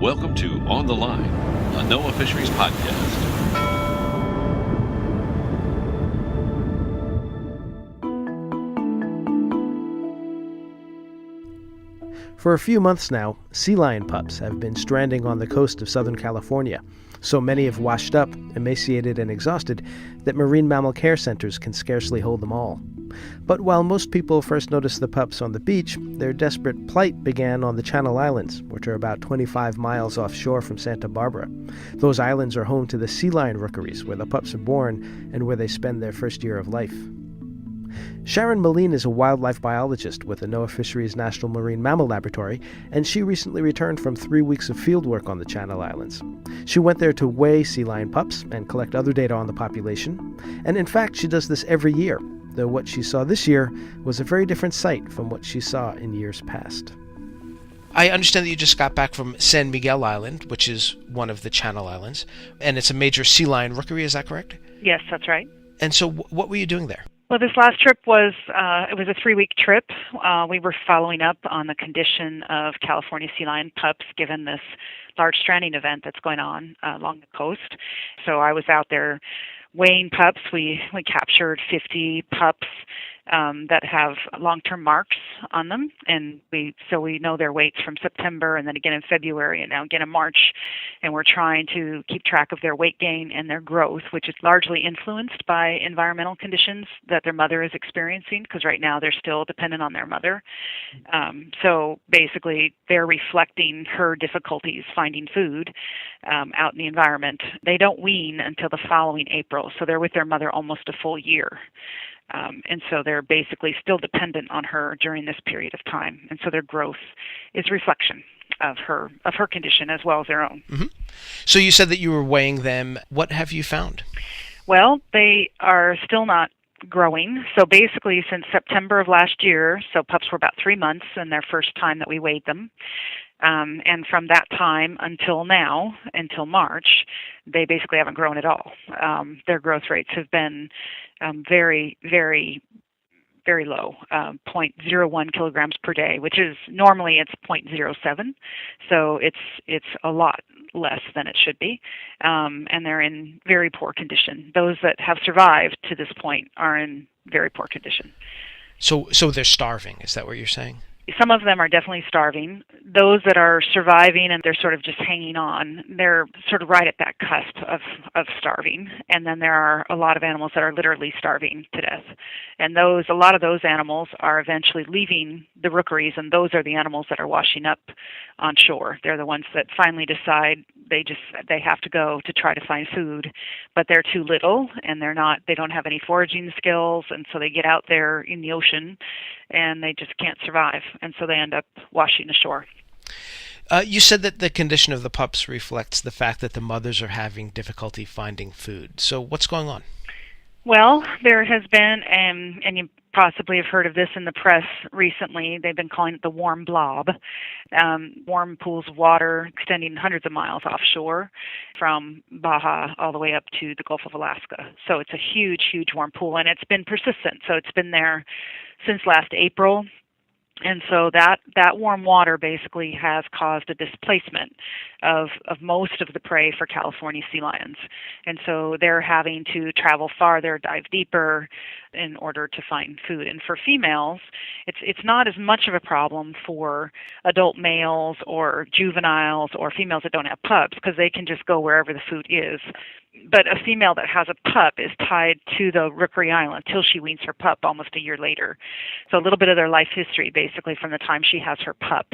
Welcome to On the Line, a NOAA Fisheries podcast. For a few months now, sea lion pups have been stranding on the coast of Southern California. So many have washed up, emaciated and exhausted, that marine mammal care centers can scarcely hold them all. But while most people first noticed the pups on the beach, their desperate plight began on the Channel Islands, which are about 25 miles offshore from Santa Barbara. Those islands are home to the sea lion rookeries, where the pups are born and where they spend their first year of life. Sharon Melin is a wildlife biologist with the NOAA Fisheries National Marine Mammal Laboratory, and she recently returned from 3 weeks of fieldwork on the Channel Islands. She went there to weigh sea lion pups and collect other data on the population, and in fact she does this every year, though what she saw this year was a very different sight from what she saw in years past. I understand that you just got back from San Miguel Island, which is one of the Channel Islands, and it's a major sea lion rookery, is that correct? Yes, that's right. And so what were you doing there? Well, this last trip was it was a 3-week trip. We were following up on the condition of California sea lion pups given this large stranding event that's going on along the coast. So I was out there weighing pups. We captured 50 pups that have long-term marks on them, and we know their weights from September and then again in February and now again in March, and we're trying to keep track of their weight gain and their growth, which is largely influenced by environmental conditions that their mother is experiencing, because right now they're still dependent on their mother. So basically they're reflecting her difficulties finding food out in the environment. They don't wean until the following April, so they're with their mother almost a full year. And so they're basically still dependent on her during this period of time. And so their growth is a reflection of her condition as well as their own. Mm-hmm. So you said that you were weighing them. What have you found? Well, they are still not growing. So basically since September of last year, so pups were about 3 months in their first time that we weighed them. And from that time until now, until March, they basically haven't grown at all. Their growth rates have been very, very, very low, 0.01 kilograms per day, which is normally it's 0.07. So it's a lot less than it should be. And they're in very poor condition. Those that have survived to this point are in very poor condition. So they're starving, is that what you're saying? Some of them are definitely starving. Those that are surviving and they're sort of just hanging on, they're sort of right at that cusp of starving. And then there are a lot of animals that are literally starving to death. And a lot of those animals are eventually leaving the rookeries, and those are the animals that are washing up on shore. They're the ones that finally decide they have to go to try to find food, but they're too little and they don't have any foraging skills, and so they get out there in the ocean and they just can't survive, and so they end up washing ashore. You said that the condition of the pups reflects the fact that the mothers are having difficulty finding food. So what's going on? Well, there has been, and you possibly have heard of this in the press recently, they've been calling it the warm blob, warm pools of water extending hundreds of miles offshore from Baja all the way up to the Gulf of Alaska. So it's a huge, huge warm pool, and it's been persistent. So it's been there since last April. And so that warm water basically has caused a displacement of most of the prey for California sea lions. And so they're having to travel farther, dive deeper in order to find food. And for females, it's not as much of a problem for adult males or juveniles or females that don't have pups, because they can just go wherever the food is. But a female that has a pup is tied to the Rookery Island till she weans her pup almost a year later. So a little bit of their life history, basically, from the time she has her pup.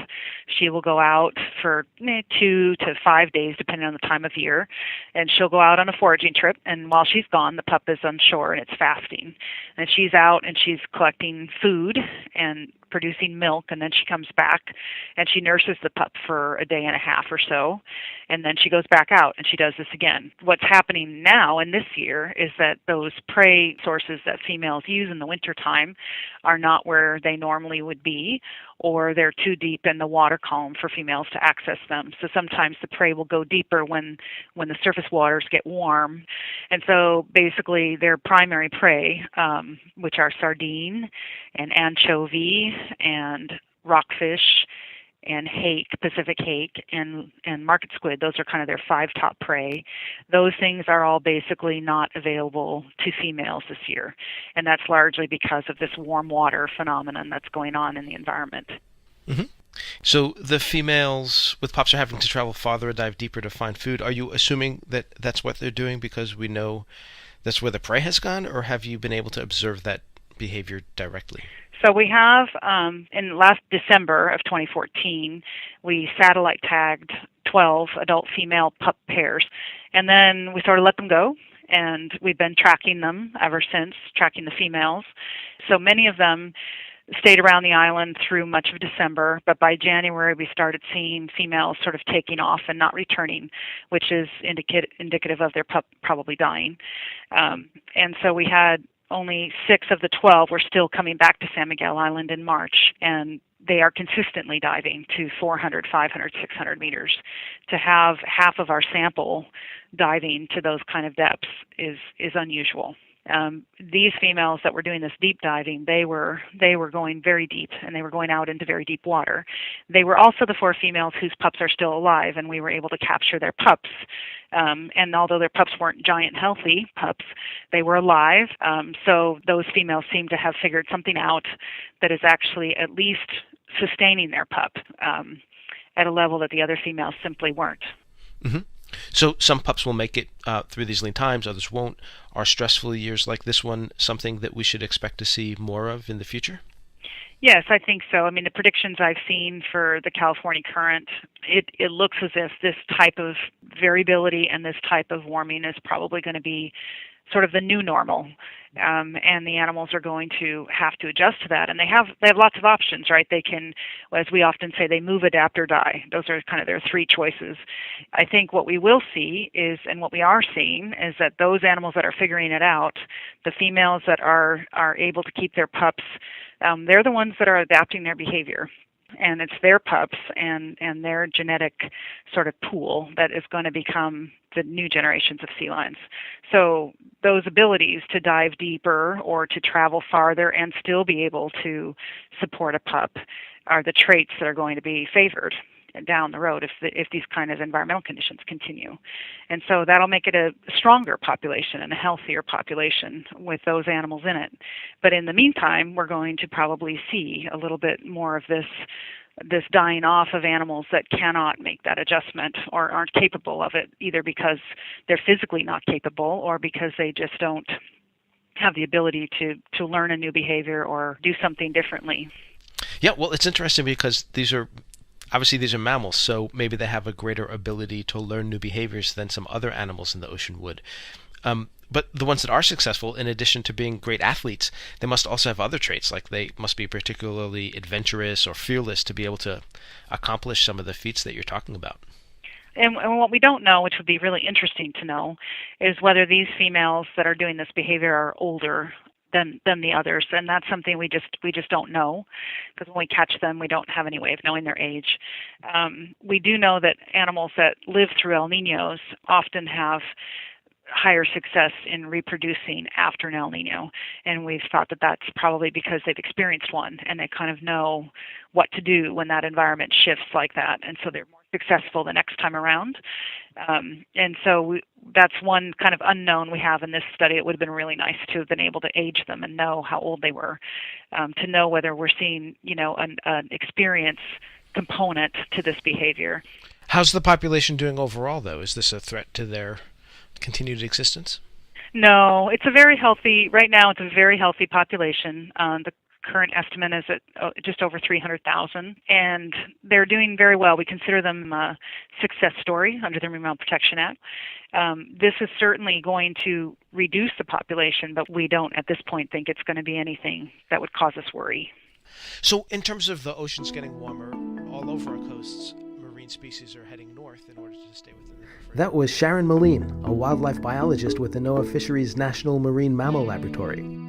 She will go out for 2 to 5 days, depending on the time of year, and she'll go out on a foraging trip, and while she's gone, the pup is on shore and it's fasting. And she's out and she's collecting food and producing milk, and then she comes back and she nurses the pup for a day and a half or so, and then she goes back out and she does this again. What's happening now in this year is that those prey sources that females use in the wintertime are not where they normally would be, or they're too deep in the water column for females to access them. So sometimes the prey will go deeper when the surface waters get warm. And so basically their primary prey, which are sardine and anchovy and rockfish and hake, Pacific hake, and market squid. Those are kind of their 5 top prey. Those things are all basically not available to females this year, and that's largely because of this warm water phenomenon that's going on in the environment. Mm-hmm. So the females with pups are having to travel farther or dive deeper to find food. Are you assuming that that's what they're doing because we know that's where the prey has gone, or have you been able to observe that behavior directly? So we have, in last December of 2014, we satellite tagged 12 adult female pup pairs, and then we sort of let them go, and we've been tracking them ever since, tracking the females. So many of them stayed around the island through much of December, but by January we started seeing females sort of taking off and not returning, which is indicative of their pup probably dying. And so we had only 6 of the 12 were still coming back to San Miguel Island in March, and they are consistently diving to 400, 500, 600 meters. To have half of our sample diving to those kind of depths is unusual. These females that were doing this deep diving, they were going very deep, and they were going out into very deep water. They were also the 4 females whose pups are still alive, and we were able to capture their pups. And although their pups weren't giant, healthy pups, they were alive. So those females seem to have figured something out that is actually at least sustaining their pup at a level that the other females simply weren't. Mm-hmm. So some pups will make it through these lean times, others won't. Are stressful years like this one something that we should expect to see more of in the future? Yes, I think so. I mean, the predictions I've seen for the California current, it looks as if this type of variability and this type of warming is probably going to be sort of the new normal, and the animals are going to have to adjust to that. And they have lots of options, right? They can, as we often say, they move, adapt, or die. Those are kind of their 3 choices. I think what we will see is, and what we are seeing, is that those animals that are figuring it out, the females that are able to keep their pups, they're the ones that are adapting their behavior. And it's their pups and their genetic sort of pool that is going to become the new generations of sea lions. So those abilities to dive deeper or to travel farther and still be able to support a pup are the traits that are going to be favored down the road if these kind of environmental conditions continue. And so that'll make it a stronger population and a healthier population with those animals in it. But in the meantime, we're going to probably see a little bit more of this dying off of animals that cannot make that adjustment or aren't capable of it, either because they're physically not capable or because they just don't have the ability to learn a new behavior or do something differently. Yeah, well, it's interesting because these are mammals, so maybe they have a greater ability to learn new behaviors than some other animals in the ocean would. But the ones that are successful, in addition to being great athletes, they must also have other traits, like they must be particularly adventurous or fearless to be able to accomplish some of the feats that you're talking about. And what we don't know, which would be really interesting to know, is whether these females that are doing this behavior are older than the others, and that's something we just don't know, because when we catch them, we don't have any way of knowing their age. We do know that animals that live through El Niños often have higher success in reproducing after an El Nino, and we've thought that that's probably because they've experienced one and they kind of know what to do when that environment shifts like that, and so they're more successful the next time around. And so that's one kind of unknown we have in this study. It would have been really nice to have been able to age them and know how old they were, to know whether we're seeing, an experience component to this behavior. How's the population doing overall, though? Is this a threat to their continued existence? No, it's a very healthy population. The current estimate is at just over 300,000, and they're doing very well. We consider them a success story under the Marine Mammal Protection Act. This is certainly going to reduce the population, but we don't at this point think it's going to be anything that would cause us worry. So in terms of the oceans getting warmer, all over our coasts, marine species are heading north in order to stay within the preferred. That was Sharon Melin, a wildlife biologist with the NOAA Fisheries National Marine Mammal Laboratory.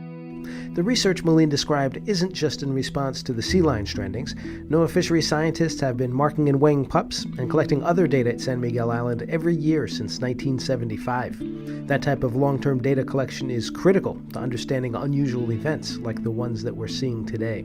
The research Melin described isn't just in response to the sea lion strandings. NOAA Fisheries scientists have been marking and weighing pups and collecting other data at San Miguel Island every year since 1975. That type of long-term data collection is critical to understanding unusual events like the ones that we're seeing today.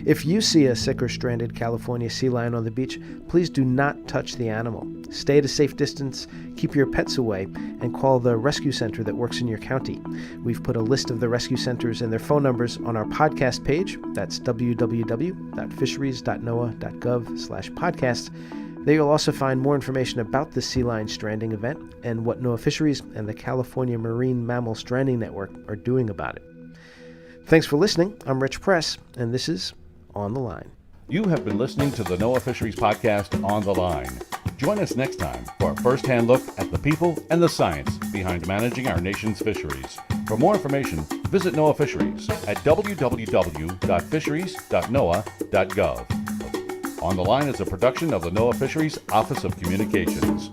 If you see a sick or stranded California sea lion on the beach, please do not touch the animal. Stay at a safe distance, keep your pets away, and call the rescue center that works in your county. We've put a list of the rescue centers and their phone numbers on our podcast page. That's www.fisheries.noaa.gov/podcast. There you'll also find more information about the sea lion stranding event and what NOAA Fisheries and the California Marine Mammal Stranding Network are doing about it. Thanks for listening. I'm Rich Press, and this is On the Line. You have been listening to the NOAA Fisheries podcast, On the Line. Join us next time for a first-hand look at the people and the science behind managing our nation's fisheries. For more information, visit NOAA Fisheries at www.fisheries.noaa.gov. On the Line is a production of the NOAA Fisheries Office of Communications.